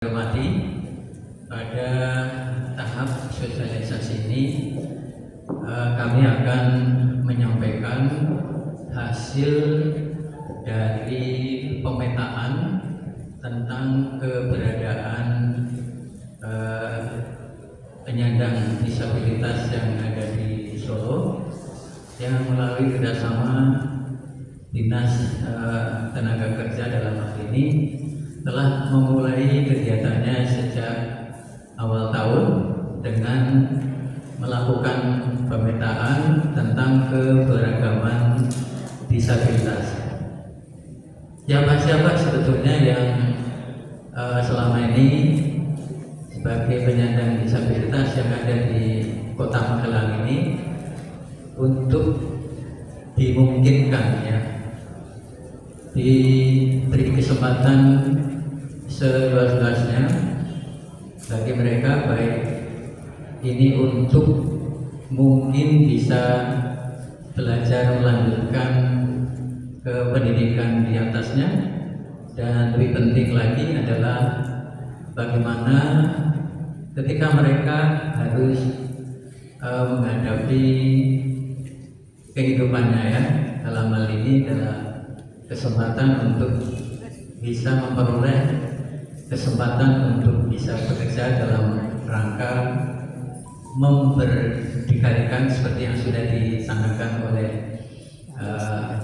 Hormati, pada tahap sosialisasi ini kami akan menyampaikan hasil dari pemetaan tentang keberadaan penyandang disabilitas yang ada di Solo yang melalui kerjasama Dinas Tenaga Kerja dalam hal ini telah memulai kegiatannya sejak awal tahun dengan melakukan pemetaan tentang keberagaman disabilitas. Siapa-siapa sebetulnya yang selama ini sebagai penyandang disabilitas yang ada di Kota Magelang ini untuk dimungkinkan ya diberi kesempatan seluas-luasnya bagi mereka, baik ini untuk mungkin bisa belajar melanjutkan ke pendidikan di atasnya, dan lebih penting lagi adalah bagaimana ketika mereka harus menghadapi kehidupannya ya, dalam hal ini adalah kesempatan untuk bisa memperoleh kesempatan untuk bisa bekerja dalam rangka memberdikarikan seperti yang sudah disampaikan oleh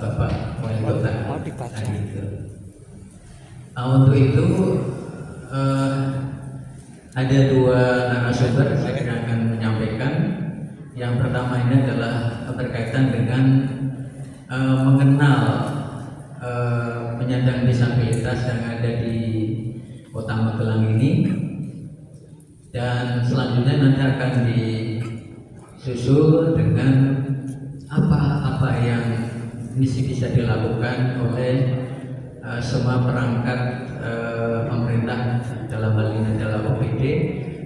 Bapak Wali Kota tadi itu. Untuk itu ada dua narasumber saya kira akan menyampaikan. Yang pertama ini adalah berkaitan dengan mengenal penyandang disabilitas yang ada di Kota Magelang ini, dan selanjutnya nanti akan disusul dengan apa yang bisa dilakukan oleh semua perangkat pemerintah, dalam hal ini adalah OPD,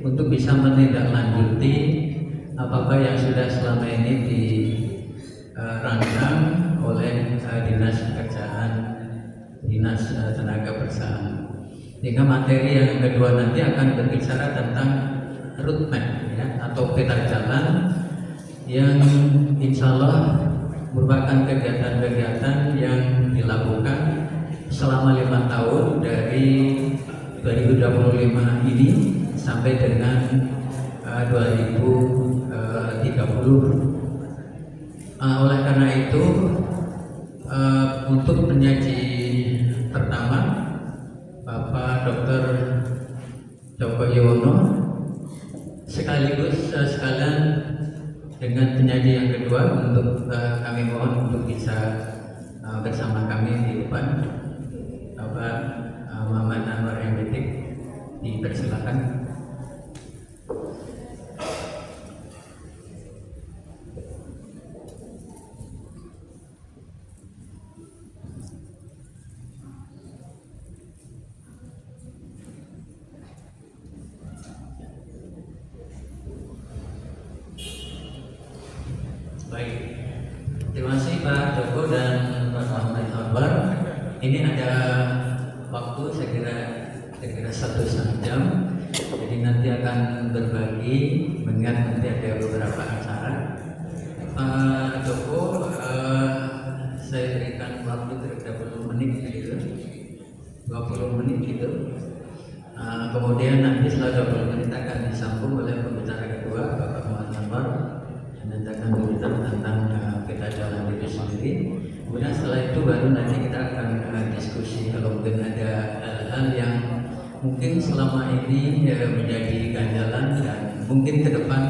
untuk bisa menindaklanjuti apa yang sudah selama ini dirancang oleh Dinas Pekerjaan, Dinas Tenaga Kerjaan. Sehingga materi yang kedua nanti akan berbicara tentang roadmap ya, atau peta jalan yang insya Allah merupakan kegiatan-kegiatan yang dilakukan selama 5 tahun dari 2025 ini sampai dengan 2030. Oleh karena itu untuk penyaji pertama Bapak Dr. Joko Yuwono, sekaligus sekalian dengan penyaji yang kedua, untuk kami mohon untuk bisa bersama kami di depan. Bapak Muhammad Anwar MPT, dipersilakan. Baik, terima kasih Pak Joko dan Pak Muhammad Anwar. Ini ada waktu saya kira 1,5 jam, jadi nanti akan berbagi mengingat nanti ada beberapa acara. Pak Joko, saya berikan waktu kira-kira 20 menit gitu, 20 menit gitu. Kemudian nanti setelah 20 menit akan disambung oleh pembicara kedua Bapak Muhammad Anwar, dan akan berbicara tentang peta jalan itu sendiri. Kemudian setelah itu baru nanti kita akan diskusi kalau mungkin ada hal-hal yang mungkin selama ini menjadi ganjalan, dan mungkin ke depan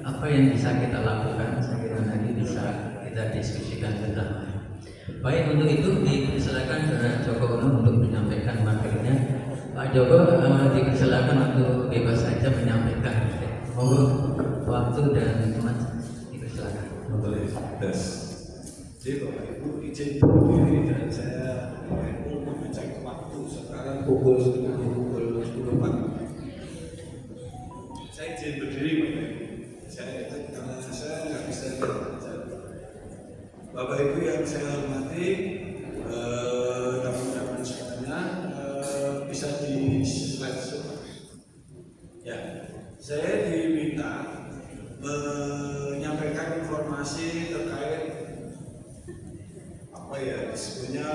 apa yang bisa kita lakukan, saya kira nanti bisa kita diskusikan bersama. Baik, untuk itu dipersilakan Pak Joko untuk menyampaikan materinya. Pak Joko, dipersilakan untuk bebas saja menyampaikan. Mohon waktu dan dipersilakan. Boleh, tes. Jadi Bapak Ibu izin berdiri, dan saya untuk mencek waktu sekarang pukul 10 pagi. Saya izin berdiri Bapak Ibu. Karena saya nggak bisa lihat. Bapak Ibu yang saya hormati, teman-teman semuanya, bisa di slide Ya, saya diminta menyampaikan informasi terkait apa ya disebutnya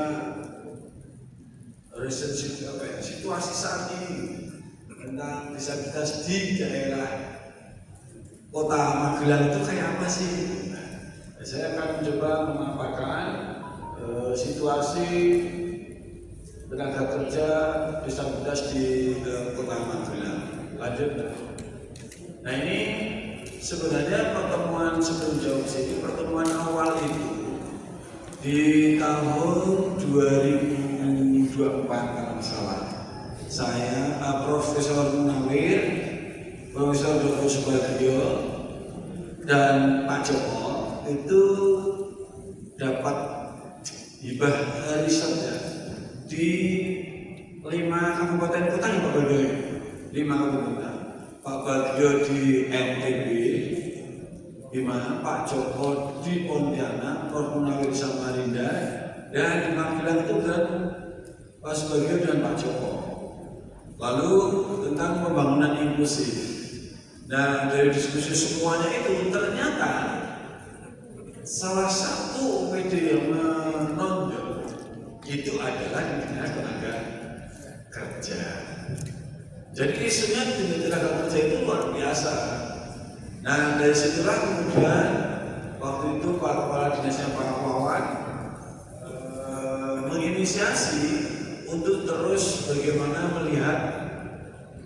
situasi saat ini tentang disabilitas di daerah Kota Magelang itu kayak apa sih? Nah, saya akan mencoba memaparkan situasi tenaga kerja disabilitas di Kota Magelang. Lanjut. Nah ini sebenarnya pertemuan sebelum jauh sini, pertemuan awal itu di tahun 2024 kalau salah. Saya Profesor Munawir, Profesor Dr. Subagio, dan Pak Joko itu dapat hibah riset ya, di 5 kabupaten kota di Pak Bagio, 5 kabupaten. Pak Bagio di NTB, di mana Pak Joko di Pontianak, Prof. Munawir Samarinda, dan di Magelang itu kan Pak Subagio dan Pak Joko. Lalu tentang pembangunan inklusif. Nah dari diskusi semuanya itu ternyata salah satu OPD yang menonjol itu adalah di dinas tenaga kerja. Jadi isunya di tenaga kerja itu luar biasa. Nah dari situlah kemudian waktu itu Pak Kepala Dinasnya Pak Wawan menginisiasi untuk terus bagaimana melihat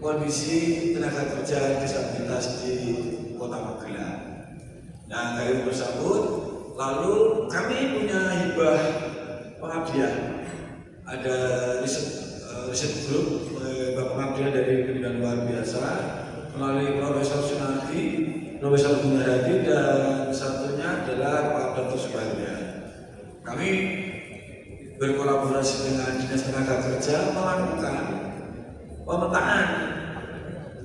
kondisi tenaga kerja disabilitas di Kota Magelang. Nah dari tersebut lalu kami punya hibah pengabdian, ada riset grup pengabdian dari pendidikan luar biasa melalui Profesor Sunardi, Profesor Gunardi, dan satunya adalah Pak Dr. Subagio. Kami berkolaborasi dengan Dinas Tenaga Kerja melakukan pemetaan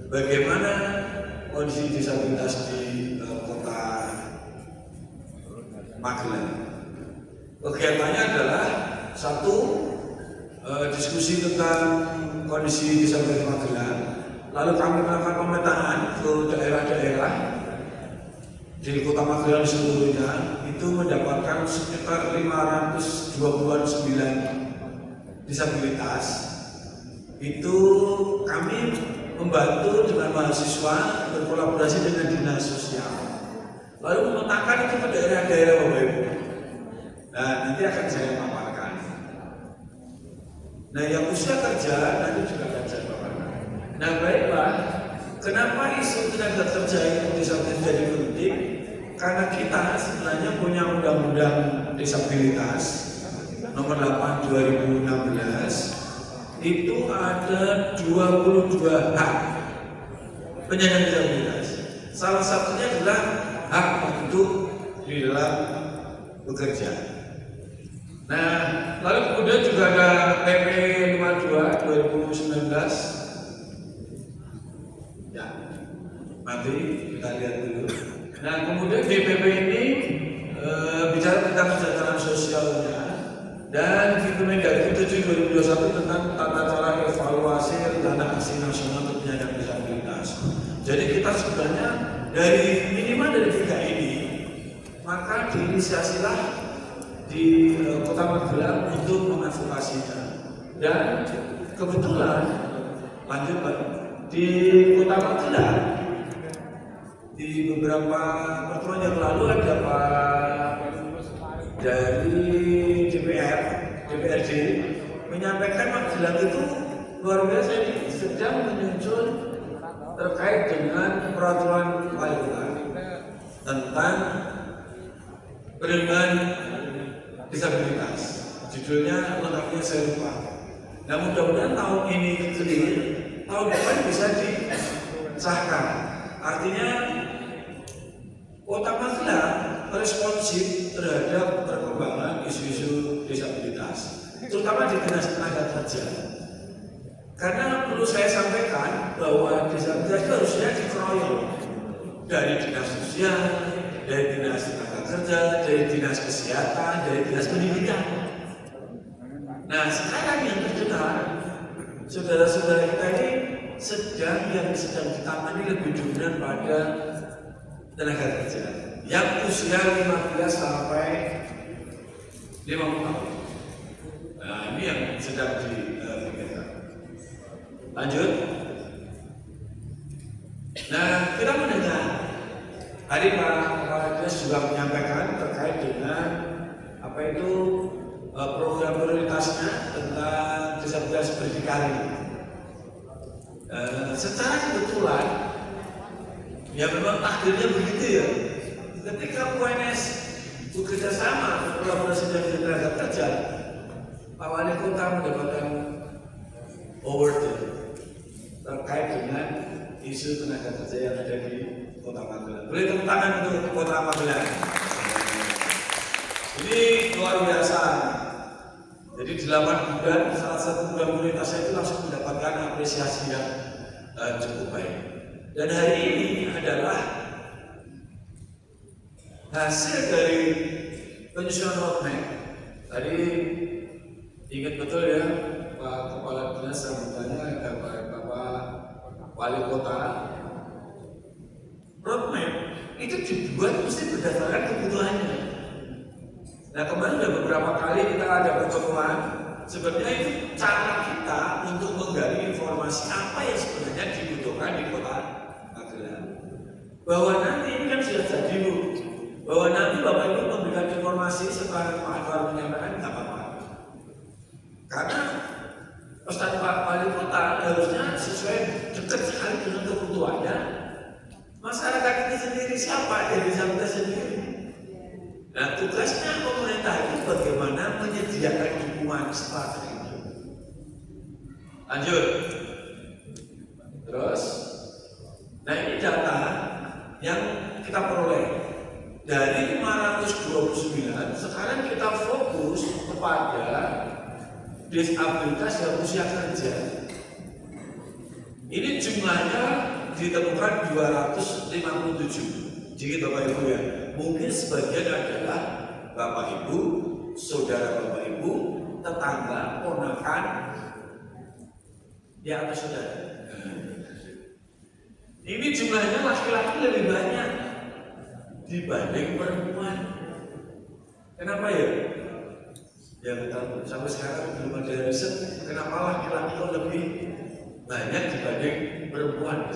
bagaimana kondisi disabilitas di Kota Magelang. Kegiatannya adalah satu, diskusi tentang kondisi disabilitas Magelang. Lalu kami melakukan pemetaan ke daerah-daerah di Kota Magelang seluruhnya, itu mendapatkan sekitar 529 disabilitas. Itu kami membantu dengan mahasiswa berkolaborasi dengan dinas sosial, lalu memetakan itu ke daerah-daerah Bapak Ibu. Nah nanti akan saya paparkan. Nah yang usia kerja nanti juga akan saya paparkan. Nah baiklah, kenapa isu tenaga kerja itu disabilitas jadi penting? Karena kita sebenarnya punya undang-undang disabilitas nomor 8 2016, itu ada 22 hak penyandang disabilitas. Salah satunya adalah hak untuk di dalam bekerja. Nah, lalu kemudian juga ada PP 52 2019. Ya, nanti kita lihat dulu. Nah, kemudian di PP ini bicara tentang kesejahteraan sosialnya, dan di Kemendagri 7 2021 tentang tata cara evaluasi rencana aksi nasional untuk penyandang disabilitas. Jadi kita sebenarnya dari minimal dari 3 ini, maka diinisiasilah di Kota Magelang untuk mengadvokasinya. Dan kebetulan lanjut Pak, di Kota Magelang di beberapa pertemuan yang lalu ada Pak dari DPRD menyampaikan Magelang itu luar biasa, ini sedang menyusun terkait dengan peraturan wali kota tentang perlindungan disabilitas. Judulnya lengkapnya saya lupa. Nah mudah-mudahan tahun ini clear, tahun depan bisa disahkan. Artinya Kota Magelang responsif terhadap perkembangan isu-isu disabilitas, terutama di dinas tenaga kerja. Karena perlu saya sampaikan bahwa disabilitas itu harusnya dikeroyok dari dinas sosial, dari dinas tenaga kerja, dari dinas kesehatan, dari dinas pendidikan. Nah sekarang yang terkenal, saudara-saudara kita ini yang sedang ditangani lebih dominan pada tenaga kerja yang usia 15 sampai 50 tahun. Nah, ini yang sedang dipikirkan. Lanjut. Nah, kita mendengar tadi Pak Kepala Dinas juga menyampaikan terkait dengan apa itu program prioritasnya tentang disabilitas berdikari. Secara kebetulan, ya memang takdirnya begitu ya. Ketika UNS bekerja sama kolaborasi dengan tenaga kerja, Pak Wali Kota mendapatkan award terkait dengan isu tenaga kerja yang ada di Kota Magelang. Beri tepuk tangan untuk Kota Magelang. Ini luar biasa. Jadi 8 bulan, salah satu bulan prioritasnya itu langsung mendapatkan apresiasi yang cukup baik. Dan hari ini adalah hasil dari penyusunan roadmap. Tadi ingat betul ya Pak Kepala Dinas sambutannya Bapak Wali Kota. Roadmap itu dibuat mesti berdasarkan kebutuhannya. Nah, kemarin sudah beberapa kali kita ada pertemuan. Sebenarnya itu cara kita untuk menggali informasi apa yang sebenarnya dibutuhkan di Kota Magelang. Bahwa nanti ini kan sudah jadi Bu. Bahwa nanti Bapak Ibu memberikan informasi setelah Pak Anwar menyampaikan nggak apa-apa. Karena pesan Pak Wali Kota harusnya sesuai dekat sekali dengan kebutuhannya. Masyarakat ini sendiri siapa yang disabilitas sendiri. Nah, tugasnya pemerintah itu bagaimana menyediakan dukungan seperti itu. Lanjut. Terus, nah ini data yang kita peroleh dari 529. Sekarang kita fokus kepada disabilitas yang usia kerja. Ini jumlahnya ditemukan 257. Jadi Bapak Ibu ya, mungkin sebagian adalah Bapak Ibu, saudara Bapak Ibu, tetangga, ponakan, ya atau saudara. Ini jumlahnya laki-laki lebih banyak dibanding perempuan. Kenapa ya? Ya kita sampai sekarang belum ada riset kenapa laki-laki kok lebih banyak dibanding perempuan.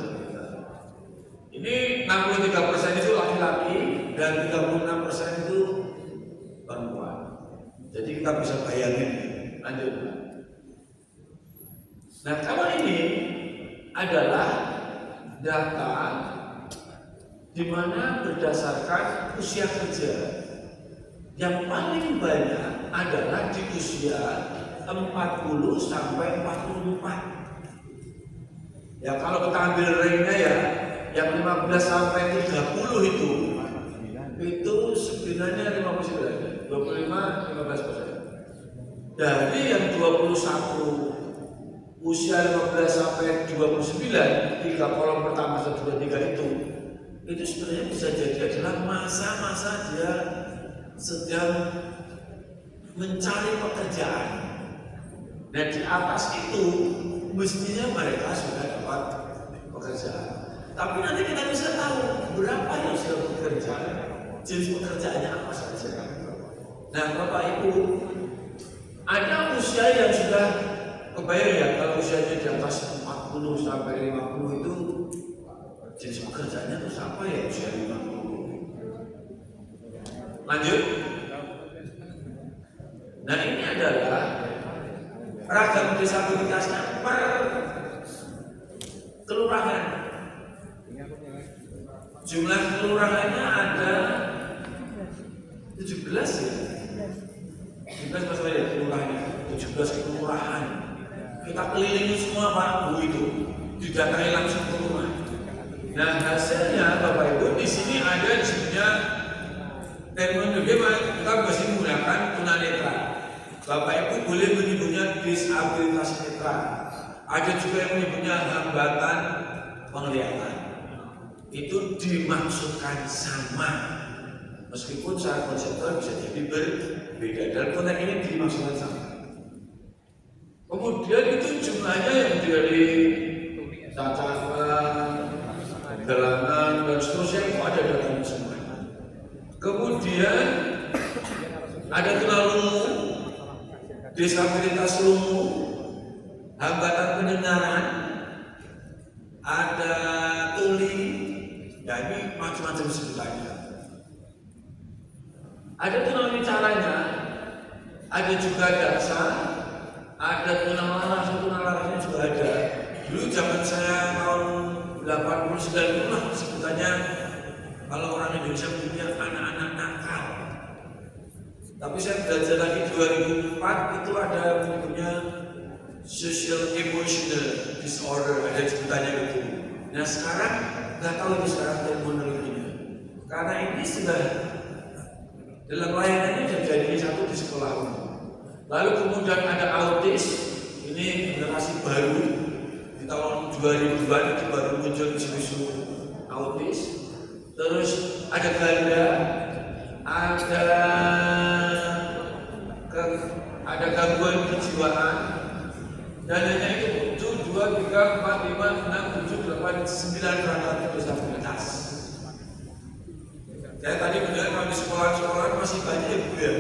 Ini 63% itu laki-laki dan 36% itu perempuan. Jadi kita bisa bayangin. Lanjut. Nah, kalau ini adalah data di mana berdasarkan usia kerja yang paling banyak adalah di usia 40 sampai 44. Ya kalau kita ambil range-nya ya, yang 15 sampai 30 itu sebenarnya 59, 25, 15%. Dari yang 21 usia 15 sampai 29, 3 kolom pertama 1, 2, 3 itu sebenarnya bisa jadi adalah masa-masa dia sedang mencari pekerjaan. Dan di atas itu mestinya mereka sudah dapat pekerjaan. Tapi nanti kita bisa tahu berapa yang sudah bekerja, jenis pekerjaannya apa saja. Nah, Bapak Ibu, ada usia yang sudah kebayang ya, kalau usianya di atas 40 sampai 50 itu jenis pekerjaannya itu apa ya usia 50. Lanjut. Nah, ini adalah ragam disabilitasnya per kelurahan. Jumlah kelurahannya ada 17 ya. 17 Mas Wali kelurahannya, 17 kelurahan. Kita kelilingi semua Pak Bu itu, didatangi langsung ke rumah. Nah, hasilnya Bapak Ibu di sini ada disebutnya terminologi kita masih menggunakan tunanetra. Bapak Ibu boleh menyebutnya disabilitas netra. Ada juga yang menyebutnya hambatan penglihatan. Itu dimaksudkan sama, meskipun secara konseptual bisa jadi berbeda. Dalam konteks ini dimaksudkan sama. Kemudian itu jumlahnya yang dari 1 cacapan, gelangan dan seterusnya itu ada datanya semua. Kemudian ada tunarungu, disabilitas lumpuh, hambatan pendengaran, ada tuli, ya ini macam-macam sebutannya. Ada tunawicaranya, ada juga daksa, ada tunalarasnya juga ada. Dulu zaman saya tahun 80-90 lah sebutannya, kalau orang Indonesia punya anak-anak nakal. Tapi saya belajar lagi 2004 itu ada punya social emotional disorder, ada sebutannya gitu. Nah sekarang nggak tahu ini sekarang terminologinya, karena ini sudah dalam layanannya sudah jadi satu di sekolah. Lalu kemudian ada autis, ini generasi baru di tahun 2000-an itu baru muncul isu-isu autis. Terus ada ganda, ada gangguan kejiwaan, dan hanya itu 1, 2, 3, 4, 5, 6, 7, 8, 9 rangkaian disabilitas. Saya tadi mendengar kalau di sekolah-sekolah masih banyak ya,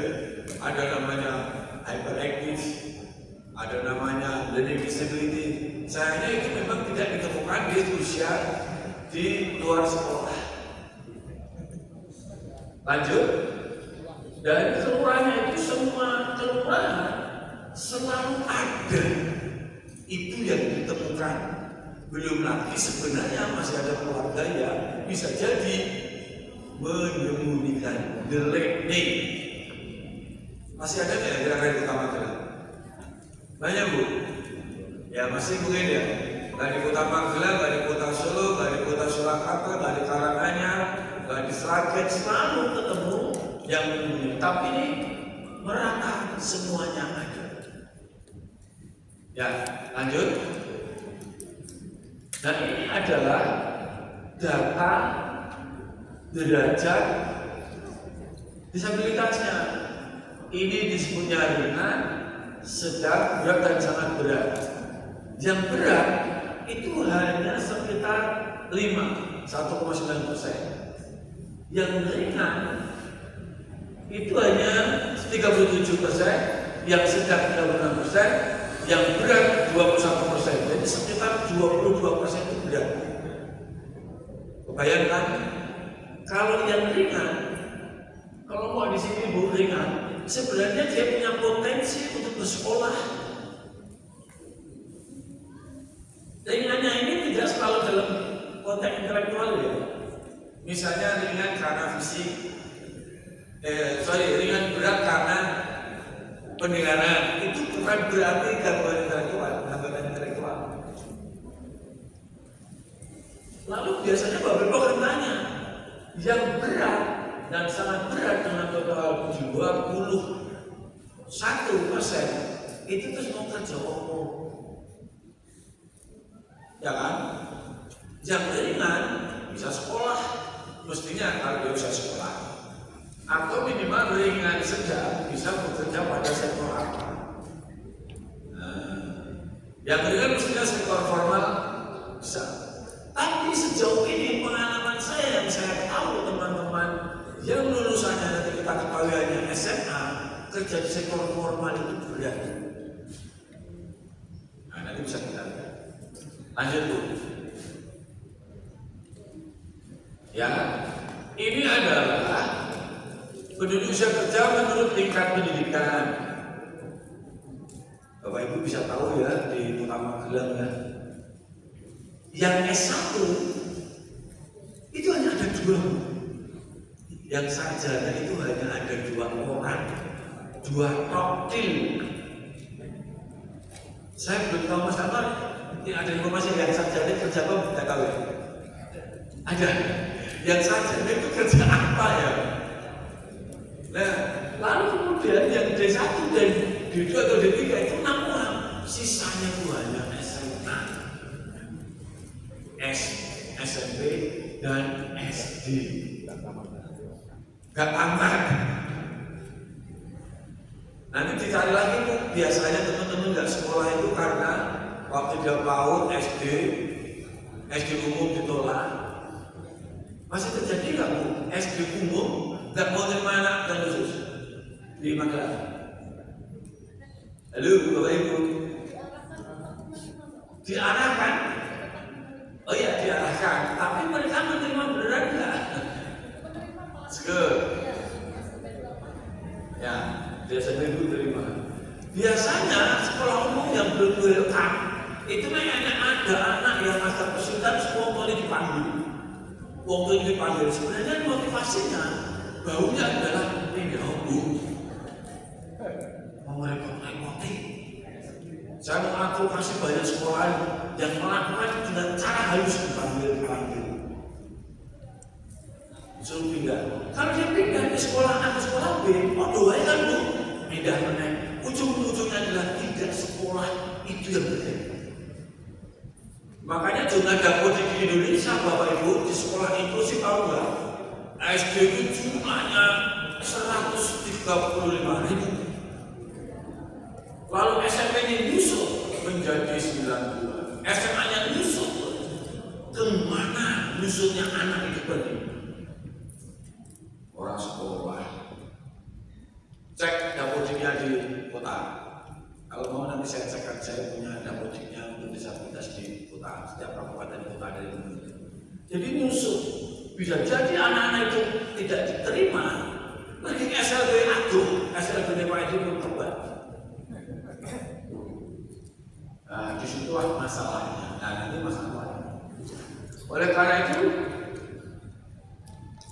ada namanya hyperactive, ada namanya learning disability. Sayangnya itu memang tidak ditemukan di usia di luar sekolah. Lanjut, dan kelurahannya itu semua kelurahan selalu ada itu yang ditemukan. Belum lagi sebenarnya masih ada keluarga yang bisa jadi menyembunyikan delegate. Masih ada nggak kira-kira di Kota Magelang? Banyak bu? Ya masih mungkin ya. Nggak di Kota Magelang, nggak di Kota Solo, nggak di Kota Surakarta, nggak di Karanganyar, nggak di Sragen, selalu ketemu yang menyembunyikan. Tapi ini merata, semuanya ada. Ya lanjut. Dan ini adalah data derajat disabilitasnya. Ini disebutnya ringan, sedang, berat dan sangat berat. Yang berat itu hanya sekitar 1,9%. Yang ringan itu hanya 37%, yang sedang 36%, yang berat 21%. Jadi sekitar 22% itu berat. Bayangkan kalau yang ringan, kalau mau di sini bu ringan, sebenarnya dia punya potensi untuk bersekolah. Ringannya ini tidak selalu dalam konteks intelektual ya. Misalnya ringan karena fisik, ringan berat karena pendengaran, itu bukan berarti gangguan intelektual. Lalu biasanya Bapak akan tanya, yang berat dan sangat berat dengan total 21% itu terus mau kerja umum, ya kan? Yang ringan bisa sekolah, mestinya kalau dia bisa sekolah, atau minimal ringan sedang bisa bekerja pada sektor apa. Yang ringan mestinya sektor formal bisa. Tapi sejauh ini pengalaman saya yang saya tahu teman-teman yang lulusannya nanti kita ketahui hanya SMA, kerja di sektor formal itu berat. Nah nanti bisa kita lihat. Lanjut bu. Ya, ini adalah penduduk usia kerja menurut tingkat pendidikan. Bapak Ibu bisa tahu ya di Kota Magelang ya. Yang S1 itu hanya ada 2. Yang sarjana itu hanya ada 2 orang, 2 toktil. Saya belum tahu Mas Amar, ada informasi yang sarjana kerja apa? Tidak tahu ya? Ada. Yang sarjana itu kerja apa ya? Nah, lalu kemudian yang D1 dan D2 atau D3 itu 6 orang, sisanya itu hanya SMA, SMP dan SD. Gak tamat. Nanti dicari lagi tuh, biasanya teman-teman gak sekolah itu karena waktu dia PAUD, SD, SD umum ditolak. Masih terjadi nggak Bu? SD umum nggak mau terima anak dan khusus di Magelang. Halo Bapak Ibu, diarahkan. Oh iya diarahkan, tapi mereka menerima beneran nggak? Good. Ya, biasanya Ibu terima. Biasanya sekolah umum yang belum welcome itu hanya ada anak yang masa kesulitan semua boleh dipanggil. Waktu dipanggil sebenarnya motivasinya baunya adalah ini Bu. Mau merepot-repotin. Saya mau advokasi banyak sekolah yang melakukan dengan cara halus dipanggil. Suruh pindah. Kalau dia pindah di sekolah A ke sekolah B, doa kan Bu, pindah menaik. Ujung-ujungnya adalah tidak sekolah itu yang terjadi. Makanya jumlah dapodik di Indonesia, Bapak Ibu, di sekolah inklusif tahu nggak? SD itu jumlahnya 135.000. Lalu SMP-nya nyusul menjadi 92. SMA-nya nyusul. Kemana nyusulnya anak itu pergi? Orang sekolah. Cek dapodiknya di kota. Kalau mau nanti saya cekkan, saya punya dapodiknya untuk disabilitas di kota. Setiap kabupaten kota ada yang begitu. Jadi nyusul. Bisa jadi anak-anak itu tidak diterima. Lagi SLB aduh, SLB Pak itu belum tobat. Nah, disitulah masalahnya. Nah, nanti masalahnya. Oleh karena itu,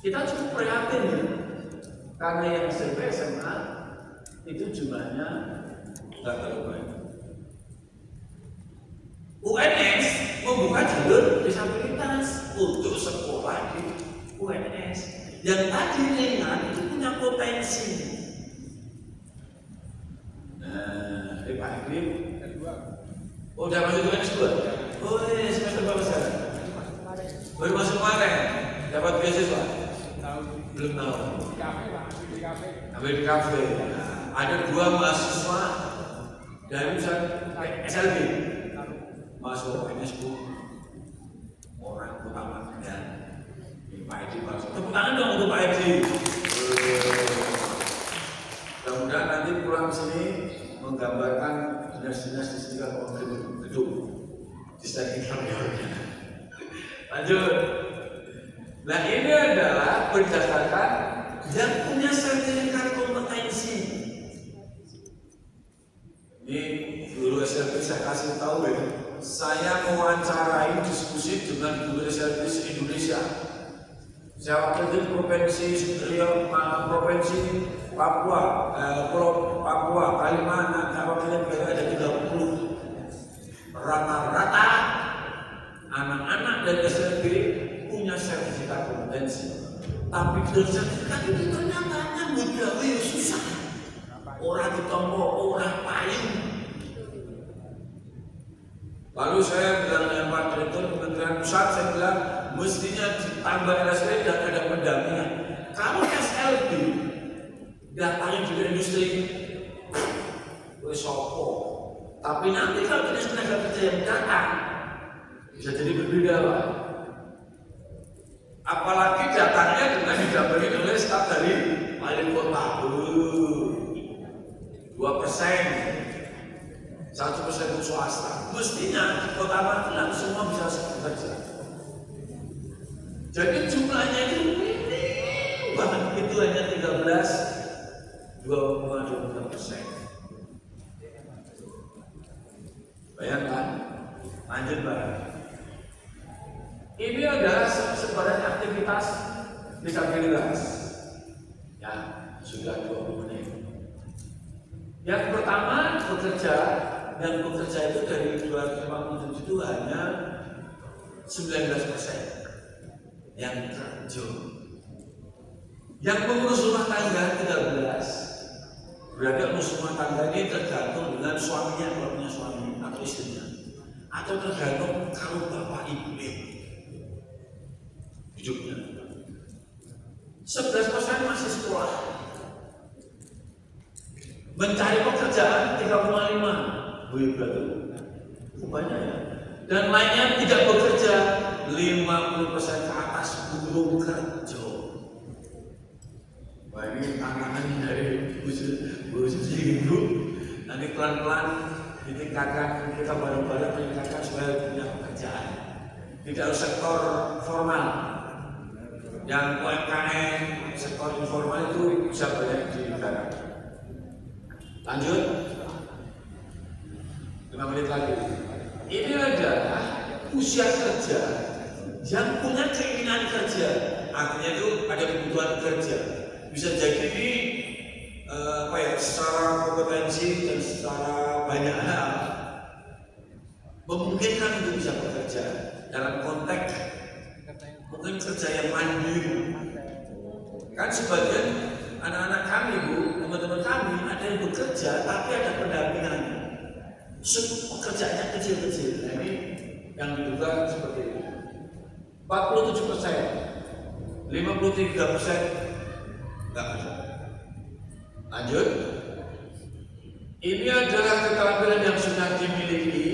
kita cukup prihatin ya, karena yang SMP SMA itu jumlahnya tidak terlalu banyak. UNS membuka jalur disabilitas untuk sekolah di UNS yang tadi ringan itu punya potensi. Nah, Pak Iqbal, udah masuk UNS 2? Oh iya, semester berapa sekarang? Baru masuk kemarin, dapat beasiswa? Belum tahu. Ambil di kafe. Ada 2 mahasiswa dari SLB masuk UNS Bu. Orang utama dan Pak Edi masuk. Tepuk tangan dong untuk Pak Edi. Mudah-mudahan nanti pulang ke sini menggambarkan dinas-dinas di sini kalau gedung di sekitar Yorknya. Lanjut. Nah ini adalah berdasarkan yang punya sertifikat kompetensi. Ini guru SLB saya kasih tahu ya. Saya mewawancarai diskusi dengan guru SLB se-Indonesia. Saya wakil provinsi provinsi Papua, Papua, Kalimantan, saya wakilnya ada 30. Rata-rata anak-anak dari SLB punya sertifikat kompetensi. Tapi dari sertifikat itu ternyata mudah susah. Orang ditompo, orang payung. Lalu saya bilang dengan Pak Direktur Kementerian Pusat, saya bilang mestinya ditambah RSW dan ada pendampingan. Kalau SLB datangnya juga industri, sopo. Tapi nanti kalau jenis tenaga kerja yang datang bisa jadi berbeda Pak. Apalagi datangnya dengan didampingi oleh staf dari wali kota. 2%, 1% untuk swasta. Mestinya di kota Magelang semua bisa bekerja. Jadi jumlahnya itu minim banget, itu hanya 2,23%. Bayangkan, lanjut Pak. Ini adalah sebaran aktivitas disabilitas. Ya, sudah 20 menit. Yang pertama bekerja, dan bekerja itu dari 257 itu hanya 19% yang kerja. Yang mengurus rumah tangga 13. Berarti urus rumah tangga ini tergantung dengan suaminya, kalau punya suami atau istrinya, atau tergantung kalau bapak ibu hidupnya. 11% masih sekolah. Mencari pekerjaan 3,5. Wih, berarti banyak ya. Dan lainnya tidak bekerja pelan-pelan ditingkatkan, kita bareng-bareng meningkatkan supaya punya pekerjaan. Tidak harus sektor formal, yang UMKM, sektor informal itu bisa banyak digarap. Lanjut, 5 menit lagi. Ini adalah usia kerja yang punya keinginan kerja, artinya itu ada kebutuhan kerja. Bisa jadi ini secara kompetensi dan secara banyak hal memungkinkan untuk bisa bekerja dalam konteks mungkin kerja yang mandiri. Kan sebagian anak-anak kami, Bu, teman-teman kami ada yang bekerja tapi ada pendampingan. Pekerjaannya kecil-kecil. Nah, ini yang diduga seperti itu. 47%, 53% nggak ada. Lanjut. Ini adalah keterampilan yang sudah dimiliki.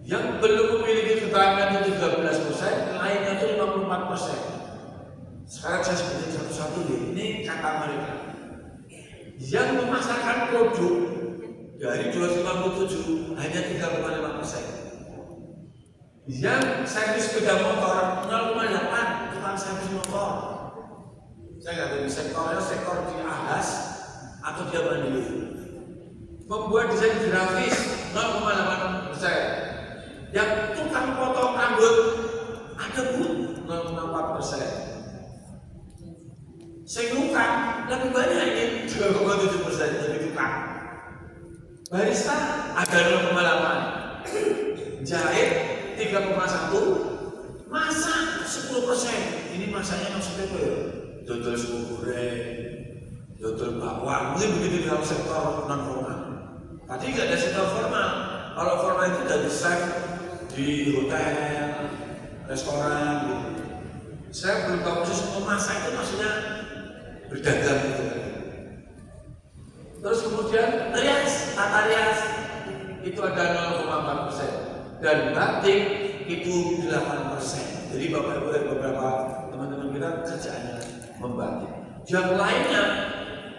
Yang belum memiliki keterampilan itu 13%, lainnya itu 54%. Sekarang saya sebutin satu-satu ini kata mereka. Yang memasarkan produk dari 257 hanya 3,5%. Yang servis sepeda motor 0,8 tukang servis motor. Saya nggak tahu sektornya sektor di ahas atau dia mandiri. Membuat desain grafis 0,8%. Yang tukang potong rambut ada, Bu, 0,4%. Senglukan lebih banyak ini 2,7% jadi tukang. Barista ada 0,8%. Jahit 3,1%. Masak 10%. Ini masaknya maksudnya apa ya? Dodol suku goreng, dodol bawang, mungkin begitu dalam sektor non formal. Tadi nggak ada sektor formal. Kalau formal itu dari chef di hotel, restoran gitu. Saya belum tahu khusus memasak itu maksudnya berdagang gitu. Terus kemudian rias, tata rias itu ada 0,4% dan batik itu 8%. Jadi Bapak Ibu dan beberapa teman-teman kita kerjaannya membatik. Yang lainnya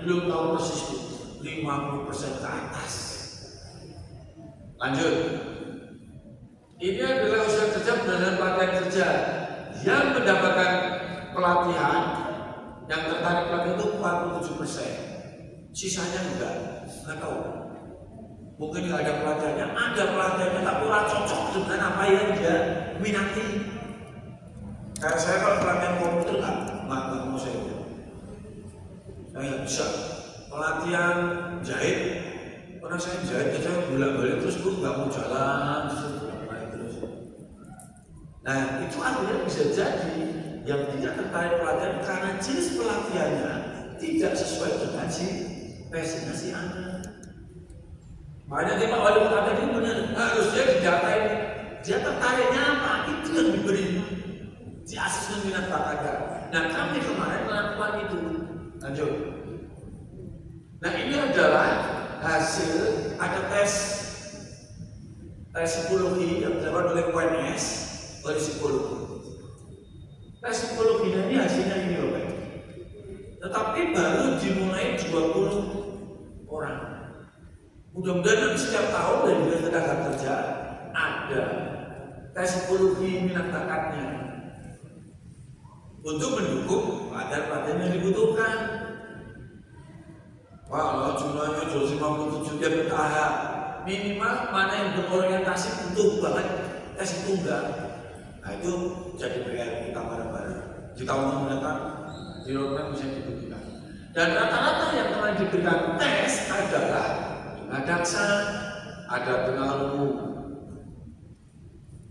belum tahu persis, 50% ke atas. Lanjut. Ini adalah usia kerja berdasarkan pelatihan kerja yang mendapatkan pelatihan, yang tertarik pelatihan itu 47%. Sisanya enggak tahu. Mungkin nggak ada pelatihannya, ada pelatihannya tapi kurang cocok dengan apa yang dia minati. Kayak saya kalau pelatihan komputer nggak mau saya nggak bisa. Pelatihan jahit, karena saya jahit saya bolak-balik terus gue nggak mau jalan terus. Nah itu artinya bisa jadi yang tidak tertarik pelatihan karena jenis pelatihannya tidak sesuai dengan si passionnya si anak. Makanya dia Pak Wali Kota itu benar, harusnya didatain dia tertariknya apa, itu yang diberi di asesmen minat bakat. Nah kami kemarin melakukan itu. Lanjut. Nah ini adalah hasil ada tes psikologi yang dilakukan oleh UNS oleh psikologi. Tes psikologi ini hasilnya ini loh Pak. Tetapi baru dimulai 20 orang. Mudah-mudahan setiap tahun dari Dinas Tenaga Kerja ada tes psikologi minat bakatnya untuk mendukung pelatihan-pelatihan yang dibutuhkan. Kalau jumlahnya 257 dia bertahap, minimal mana yang berorientasi untuk banget tes itu enggak. Nah itu jadi PR kita bareng-bareng. Di tahun mendatang di roadmap bisa diberikan. Dan rata-rata yang telah diberikan tes adalah daksa, ada tunarungu,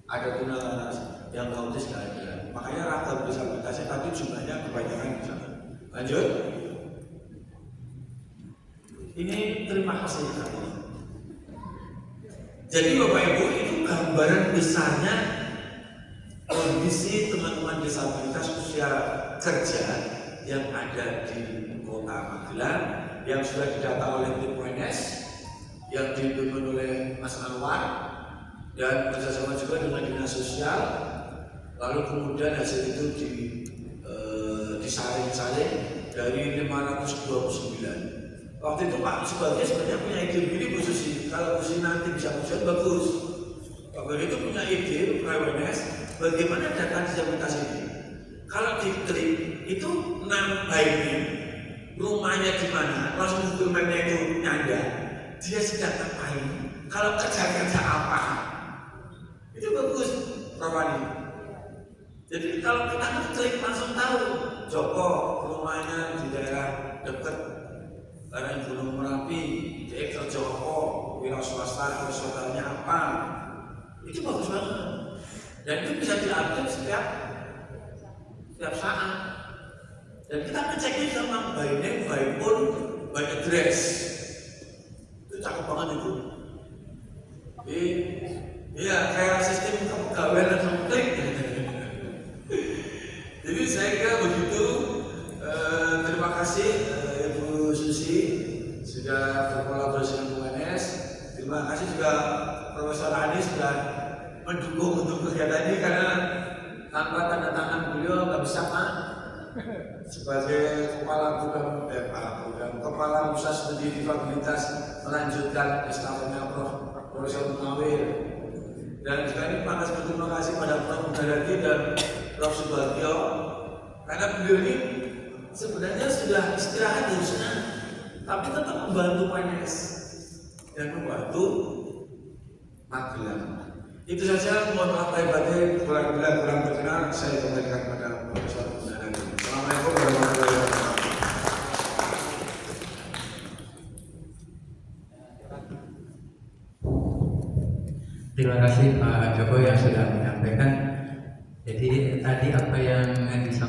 ada tunanetra yang autis nggak ada. Makanya rata disabilitasnya tadi jumlahnya kebanyakan di sana. Lanjut. Ini terima kasih kami. Jadi Bapak Ibu itu gambaran besarnya kondisi teman-teman disabilitas usia kerja yang ada di Kota Magelang yang sudah didata oleh tim UNS, yang dipimpin oleh Mas Anwar dan bekerjasama juga dengan Dinas Sosial. Lalu kemudian hasil itu disaring-saring dari 529. Waktu itu Pak Subagio sebenarnya punya ide begini Bu Susi, kalau Bu Susi nanti bisa ujian bagus. Pak Subagio itu punya ide PWNS, bagaimana data disabilitas ini kalau diklik itu nambahin rumahnya di mana, langsung Google Map-nya itu nyanda, dia sedang ngapain, kalau kerja apa, itu bagus Prof Wani. Jadi kalau kita ngeklik langsung tahu Joko rumahnya di daerah dekat lereng Gunung Merapi, dia kerja apa, wira swasta, usahanya apa, itu bagus banget. Dan itu bisa diupdate setiap saat. Dan kita ngeceknya sama by name, by phone, by address. Itu cakep banget itu. Iya, kayak sistem kepegawaian langsung klik. Jadi saya kira begitu. Terima kasih Ibu Susi sudah berkolaborasi dengan UNS. Terima kasih juga Profesor Adi sudah mendukung untuk kegiatan ini, karena tanpa tanda tangan beliau nggak bisa Pak sebagai kepala pusat studi difabilitas melanjutkan estafetnya Profesor Munawir. Dan sekali panas berterima kasih pada Prof Mudarati dan Prof Subagio, karena beliau ini sebenarnya sudah istirahat harusnya, tapi tetap membantu PNS dan membantu Magelang. Itu saja, mohon maaf lahir batin, kurang berkenan saya kembalikan kepada Profesor Mudarati. Assalamualaikum warahmatullahi wabarakatuh. Terima kasih Pak Joko yang sudah menyampaikan. Jadi tadi apa yang disampaikan